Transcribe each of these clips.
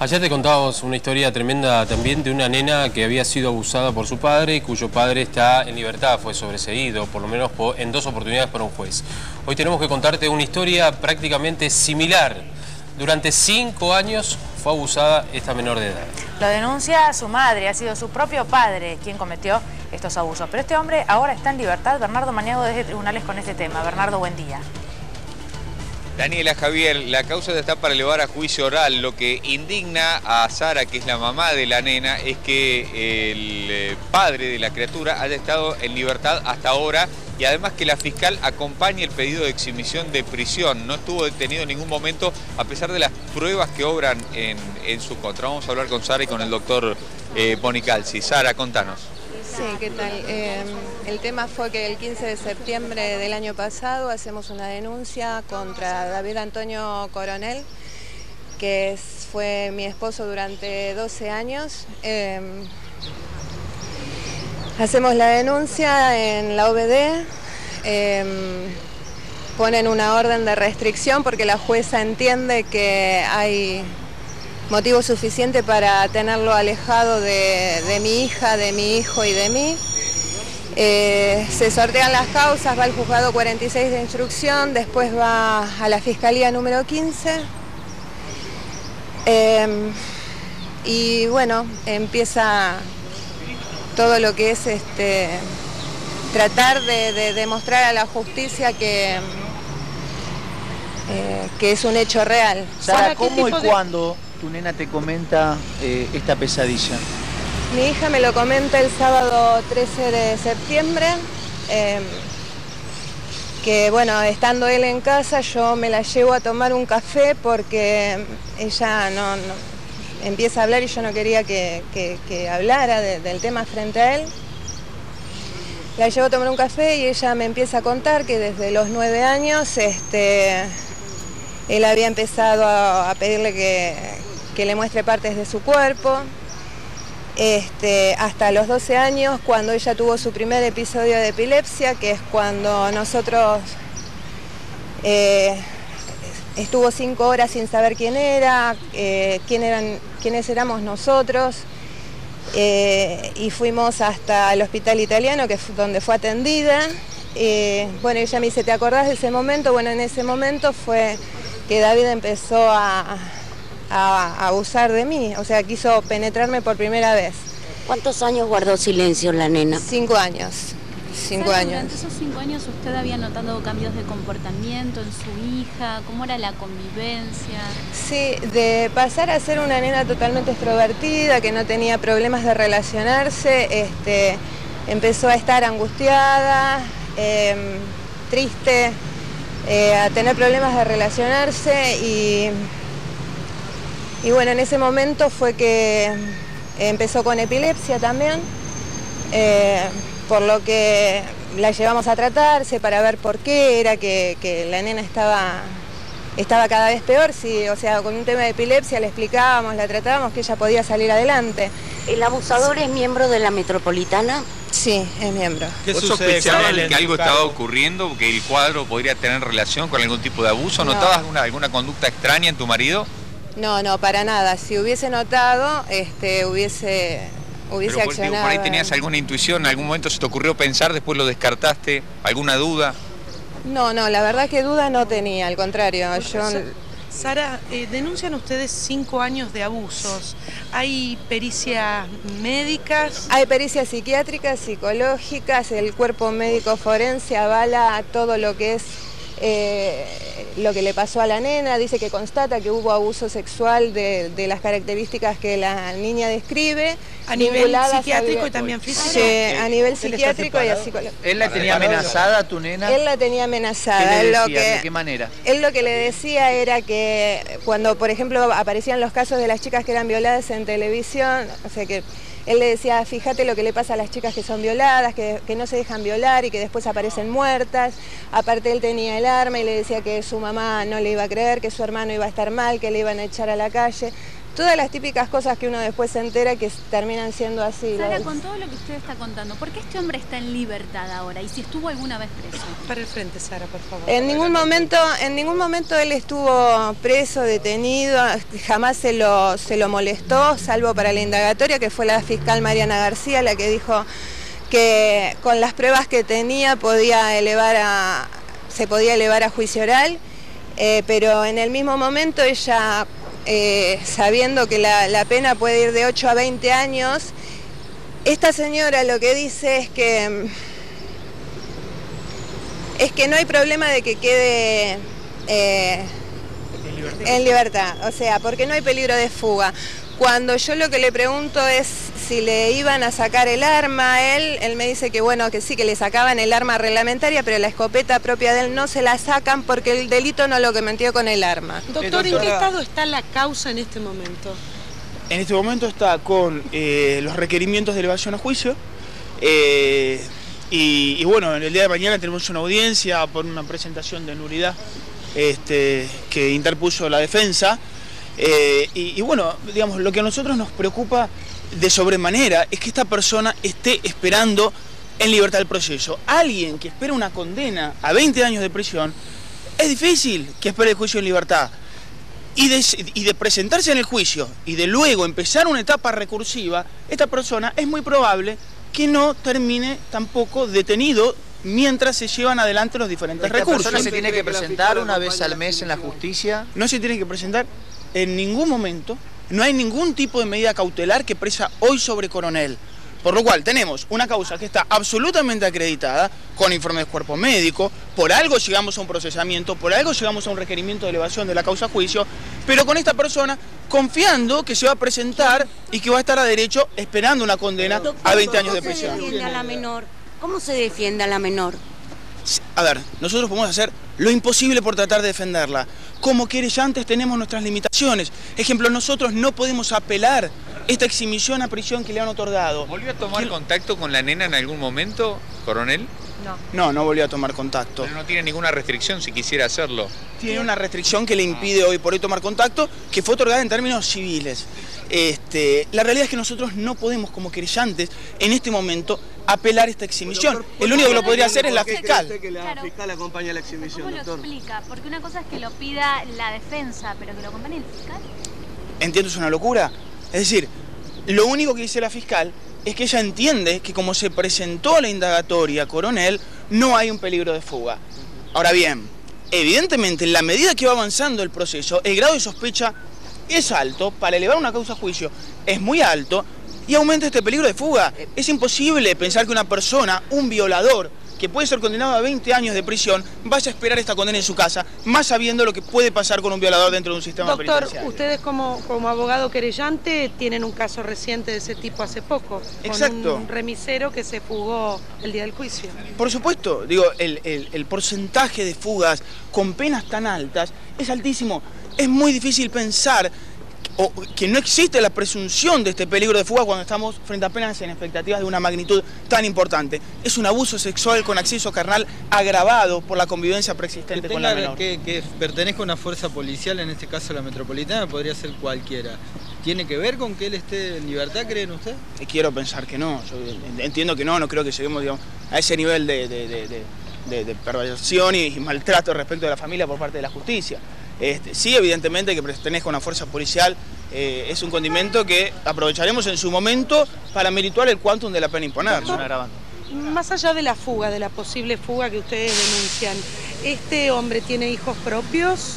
Ayer te contábamos una historia tremenda también de una nena que había sido abusada por su padre y cuyo padre está en libertad, fue sobreseído, por lo menos en 2 oportunidades por un juez. Hoy tenemos que contarte una historia prácticamente similar. Durante 5 años fue abusada esta menor de edad. Lo denuncia su madre, ha sido su propio padre quien cometió estos abusos. Pero este hombre ahora está en libertad. Bernardo Maniago desde tribunales con este tema. Bernardo, buen día. Daniela, Javier, la causa está para elevar a juicio oral. Lo que indigna a Sara, que es la mamá de la nena, es que el padre de la criatura haya estado en libertad hasta ahora y además que la fiscal acompañe el pedido de exhibición de prisión. No estuvo detenido en ningún momento a pesar de las pruebas que obran en su contra. Vamos a hablar con Sara y con el doctor Bonicalzi. Sara, contanos. Sí, ¿qué tal? El tema fue que el 15 de septiembre del año pasado hacemos una denuncia contra David Antonio Coronel, que fue mi esposo durante 12 años. Hacemos la denuncia en la OBD, ponen una orden de restricción porque la jueza entiende que hay motivo suficiente para tenerlo alejado de mi hija, de mi hijo y de mí. Se sortean las causas, va al juzgado 46 de instrucción, después va a la fiscalía número 15. Y bueno, empieza todo lo que es tratar de demostrar a la justicia que es un hecho real. Sara, ¿cómo y cuándo tu nena te comenta esta pesadilla? Mi hija me lo comenta el sábado 13 de septiembre, que bueno, estando él en casa yo me la llevo a tomar un café porque ella no empieza a hablar y yo no quería que hablara del tema frente a él. La llevo a tomar un café y ella me empieza a contar que desde los 9 años él había empezado a pedirle que le muestre partes de su cuerpo. Hasta los 12 años, cuando ella tuvo su primer episodio de epilepsia, que es cuando nosotros estuvo 5 horas sin saber quién era, quiénes éramos nosotros, y fuimos hasta el hospital italiano, que es donde fue atendida. Bueno, ella me dice, ¿te acordás de ese momento? Bueno, en ese momento fue que David empezó a abusar de mí, o sea, quiso penetrarme por primera vez. ¿Cuántos años guardó silencio la nena? 5 años. 5 años. Durante esos 5 años usted había notado cambios de comportamiento en su hija, ¿cómo era la convivencia? Sí, de pasar a ser una nena totalmente extrovertida, que no tenía problemas de relacionarse, empezó a estar angustiada, triste, a tener problemas de relacionarse y bueno, en ese momento fue que empezó con epilepsia también, por lo que la llevamos a tratarse para ver por qué era que la nena estaba cada vez peor. Sí, o sea, con un tema de epilepsia le explicábamos, la tratábamos, que ella podía salir adelante. ¿El abusador es miembro de la Metropolitana? Sí, es miembro. ¿Vos sospechabas que algo estaba ocurriendo, que el cuadro podría tener relación con algún tipo de abuso? No. ¿Notabas alguna conducta extraña en tu marido? No, para nada. Si hubiese notado, hubiese accionado. Por ahí tenías alguna intuición, en algún momento se te ocurrió pensar, después lo descartaste, ¿alguna duda? No, la verdad que duda no tenía, al contrario. Sara, denuncian ustedes 5 años de abusos. ¿Hay pericias médicas? Hay pericias psiquiátricas, psicológicas, el cuerpo médico forense avala todo lo que es lo que le pasó a la nena, dice que constata que hubo abuso sexual de las características que la niña describe. ¿A nivel psiquiátrico y también físico? Sí, a nivel psiquiátrico y psicológico. ¿Él la tenía amenazada, tu nena? Él la tenía amenazada. ¿Qué le decía? ¿De qué manera? Él lo que le decía era que cuando, por ejemplo, aparecían los casos de las chicas que eran violadas en televisión, o sea que él le decía, fíjate lo que le pasa a las chicas que son violadas, que no se dejan violar y que después aparecen muertas. Aparte él tenía el arma y le decía que su mamá no le iba a creer, que su hermano iba a estar mal, que le iban a echar a la calle. Todas las típicas cosas que uno después se entera que terminan siendo así. Sara, con todo lo que usted está contando, ¿por qué este hombre está en libertad ahora? ¿Y si estuvo alguna vez preso? Para el frente, Sara, por favor. En ningún momento él estuvo preso, detenido, jamás se lo molestó, salvo para la indagatoria, que fue la fiscal Mariana García la que dijo que con las pruebas que tenía se podía elevar a juicio oral, pero en el mismo momento ella, sabiendo que la pena puede ir de 8 a 20 años, esta señora lo que dice es que no hay problema de que quede en libertad, o sea, porque no hay peligro de fuga. Cuando yo lo que le pregunto es si le iban a sacar el arma a él me dice que bueno, que sí, que le sacaban el arma reglamentaria, pero la escopeta propia de él no se la sacan porque el delito no lo cometió con el arma. Doctor, ¿en qué estado está la causa en este momento? En este momento está con los requerimientos de elevación a juicio y bueno, en el día de mañana tenemos una audiencia por una presentación de nulidad que interpuso la defensa. Y bueno, digamos, lo que a nosotros nos preocupa de sobremanera es que esta persona esté esperando en libertad el proceso. Alguien que espera una condena a 20 años de prisión, es difícil que espere el juicio en libertad. Y de presentarse en el juicio y de luego empezar una etapa recursiva, esta persona es muy probable que no termine tampoco detenido mientras se llevan adelante los diferentes recursos. ¿Esta persona se tiene que presentar una vez al mes en la justicia? No se tiene que presentar en ningún momento, no hay ningún tipo de medida cautelar que pesa hoy sobre Coronel. Por lo cual tenemos una causa que está absolutamente acreditada, con informe de cuerpo médico, por algo llegamos a un procesamiento, por algo llegamos a un requerimiento de elevación de la causa a juicio, pero con esta persona confiando que se va a presentar y que va a estar a derecho esperando una condena a 20 años de prisión. ¿Cómo se defiende a la menor? ¿Cómo se defiende a la menor? A ver, nosotros podemos hacer lo imposible por tratar de defenderla. Como querellantes tenemos nuestras limitaciones. Ejemplo, nosotros no podemos apelar esta exhibición a prisión que le han otorgado. ¿Volvió a tomar contacto con la nena en algún momento, Coronel? No volvió a tomar contacto. Pero no tiene ninguna restricción si quisiera hacerlo. Tiene una restricción que le impide hoy por hoy tomar contacto, que fue otorgada en términos civiles. La realidad es que nosotros no podemos, como querellantes, en este momento, apelar esta exhibición. El único que lo podría hacer es la fiscal. Que la fiscal acompañe la exhibición, ¿Cómo lo explica? Porque una cosa es que lo pida la defensa, pero que lo acompañe el fiscal. ¿Entiendo? Es una locura. Es decir, lo único que dice la fiscal es que ella entiende que como se presentó la indagatoria Coronel, no hay un peligro de fuga. Ahora bien, evidentemente, en la medida que va avanzando el proceso, el grado de sospecha es alto, para elevar una causa a juicio es muy alto, y aumenta este peligro de fuga. Es imposible pensar que una persona, un violador, que puede ser condenado a 20 años de prisión, vaya a esperar esta condena en su casa, más sabiendo lo que puede pasar con un violador dentro de un sistema penitenciario. Doctor, ustedes como abogado querellante tienen un caso reciente de ese tipo hace poco. Exacto. Con un remisero que se fugó el día del juicio. Por supuesto, digo, el porcentaje de fugas con penas tan altas es altísimo. Es muy difícil pensar que no existe la presunción de este peligro de fuga cuando estamos frente a penas en expectativas de una magnitud tan importante. Es un abuso sexual con acceso carnal agravado por la convivencia preexistente con la menor. Que pertenezca a una fuerza policial, en este caso la metropolitana, podría ser cualquiera. ¿Tiene que ver con que él esté en libertad, creen usted? Quiero pensar que no. Yo entiendo que no creo que lleguemos, digamos, a ese nivel de perversión y maltrato respecto de la familia por parte de la justicia. Sí, evidentemente que pertenezca a una fuerza policial es un condimento que aprovecharemos en su momento para merituar el quantum de la pena imponer. Más allá de la fuga, de la posible fuga que ustedes denuncian, ¿este hombre tiene hijos propios?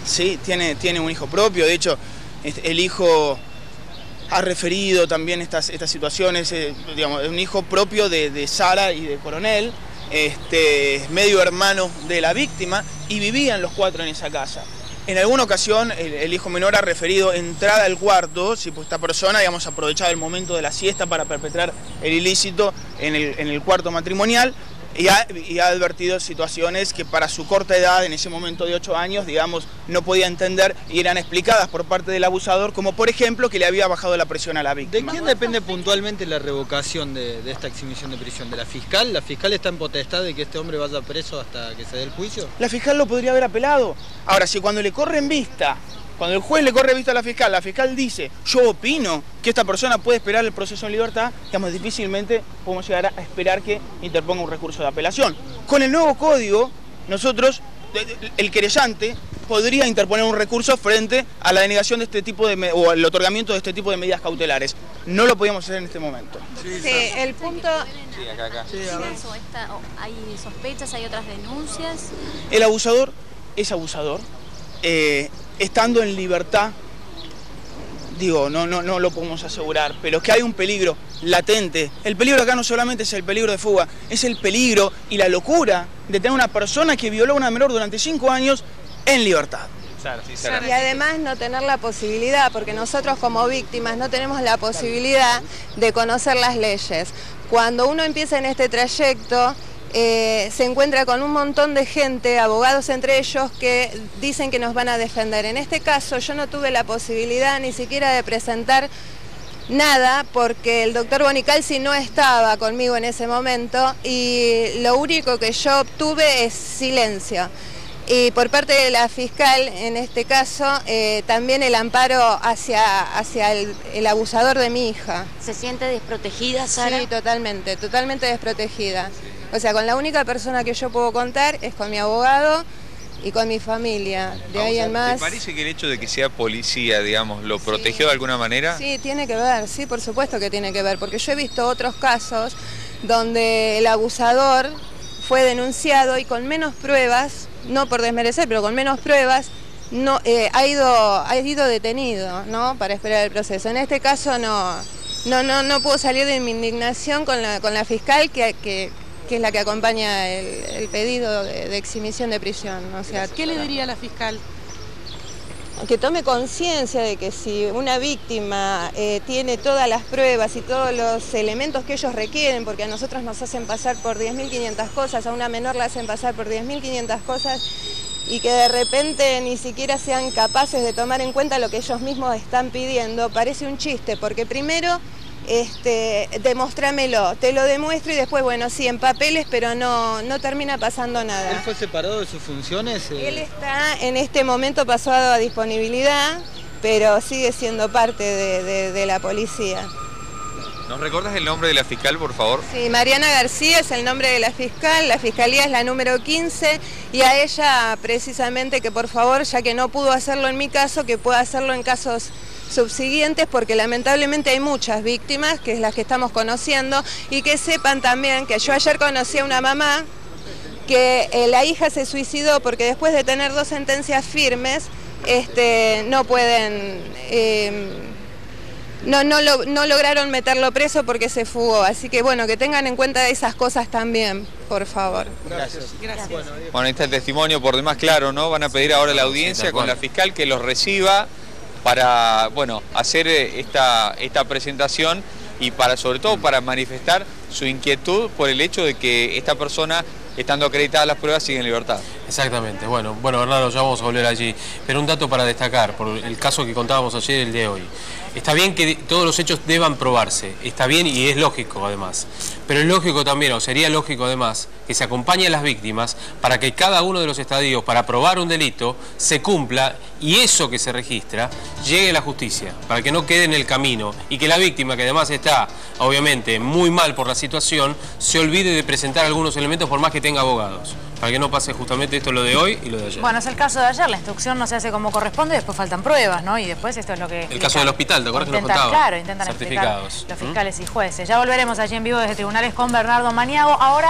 Sí, tiene un hijo propio. De hecho, el hijo ha referido también estas situaciones, digamos, un hijo propio de Sara y de Coronel, medio hermano de la víctima, y vivían los cuatro en esa casa. En alguna ocasión el hijo menor ha referido entrada al cuarto, si pues esta persona, digamos, aprovechaba el momento de la siesta para perpetrar el ilícito en el cuarto matrimonial, y ha advertido situaciones que para su corta edad, en ese momento de 8 años, digamos, no podía entender y eran explicadas por parte del abusador, como por ejemplo que le había bajado la presión a la víctima. ¿De quién depende puntualmente la revocación de esta exhibición de prisión? ¿De la fiscal? ¿La fiscal está en potestad de que este hombre vaya preso hasta que se dé el juicio? La fiscal lo podría haber apelado. Ahora, si cuando le corre en vista Cuando el juez le corre vista a la fiscal dice, yo opino que esta persona puede esperar el proceso en libertad, digamos, difícilmente podemos llegar a esperar que interponga un recurso de apelación. Con el nuevo código, nosotros, el querellante, podría interponer un recurso frente a la denegación de este tipo de o el otorgamiento de este tipo de medidas cautelares. No lo podíamos hacer en este momento. Sí, el punto... Sí, acá. Sí, ¿hay sospechas, hay otras denuncias? El abusador es abusador. Estando en libertad, digo, no lo podemos asegurar, pero que hay un peligro latente. El peligro acá no solamente es el peligro de fuga, es el peligro y la locura de tener una persona que violó a una menor durante 5 años en libertad. Y además no tener la posibilidad, porque nosotros como víctimas no tenemos la posibilidad de conocer las leyes. Cuando uno empieza en este trayecto, se encuentra con un montón de gente, abogados entre ellos, que dicen que nos van a defender. En este caso yo no tuve la posibilidad ni siquiera de presentar nada porque el doctor Bonicalzi no estaba conmigo en ese momento y lo único que yo obtuve es silencio. Y por parte de la fiscal, en este caso, también el amparo hacia el abusador de mi hija. ¿Se siente desprotegida, Sara? Sí, totalmente desprotegida. O sea, con la única persona que yo puedo contar es con mi abogado y con mi familia. De ahí en más... ¿Te parece que el hecho de que sea policía, digamos, lo protegió de alguna manera? Sí, tiene que ver, sí, por supuesto que tiene que ver, porque yo he visto otros casos donde el abusador fue denunciado y con menos pruebas, no por desmerecer, pero con menos pruebas, no, ha ido detenido, ¿no? Para esperar el proceso. En este caso no puedo salir de mi indignación con la fiscal que es la que acompaña el pedido de exhibición de prisión. O sea, ¿qué le diría a la fiscal? Que tome conciencia de que si una víctima tiene todas las pruebas y todos los elementos que ellos requieren, porque a nosotros nos hacen pasar por 10.500 cosas, a una menor la hacen pasar por 10.500 cosas, y que de repente ni siquiera sean capaces de tomar en cuenta lo que ellos mismos están pidiendo, parece un chiste, porque primero... demostrámelo, te lo demuestro y después, bueno, sí, en papeles, pero no termina pasando nada. ¿Él fue separado de sus funciones? Él está en este momento pasado a disponibilidad, pero sigue siendo parte de la policía. ¿Nos recuerdas el nombre de la fiscal, por favor? Sí, Mariana García es el nombre de la fiscal, la fiscalía es la número 15 y a ella precisamente que por favor, ya que no pudo hacerlo en mi caso, que pueda hacerlo en casos subsiguientes, porque lamentablemente hay muchas víctimas, que es las que estamos conociendo, y que sepan también que yo ayer conocí a una mamá que la hija se suicidó porque después de tener 2 sentencias firmes, no pueden, no lograron meterlo preso porque se fugó, así que bueno, que tengan en cuenta esas cosas también, por favor. Gracias. Bueno, ahí está el testimonio por demás claro, ¿no? Van a pedir ahora la audiencia con la fiscal que los reciba para, bueno, hacer esta presentación y sobre todo para manifestar su inquietud por el hecho de que esta persona, estando acreditadas las pruebas, sigue en libertad. Exactamente. Bueno, Bernardo, ya vamos a volver allí. Pero un dato para destacar, por el caso que contábamos ayer y el de hoy. Está bien que todos los hechos deban probarse, está bien y es lógico además. Pero es lógico también, o sería lógico además, que se acompañe a las víctimas para que cada uno de los estadios para probar un delito se cumpla y eso que se registra llegue a la justicia, para que no quede en el camino y que la víctima, que además está obviamente muy mal por la situación, se olvide de presentar algunos elementos por más que tenga abogados. Para que no pase justamente esto lo de hoy y lo de ayer. Bueno, es el caso de ayer, la instrucción no se hace como corresponde, después faltan pruebas, ¿no? Y después esto es lo que... El caso del hospital, ¿te acuerdas que nos contaba? Claro, intentan explicar los fiscales y jueces. Ya volveremos allí en vivo desde Tribunales con Bernardo Maniago. Ahora...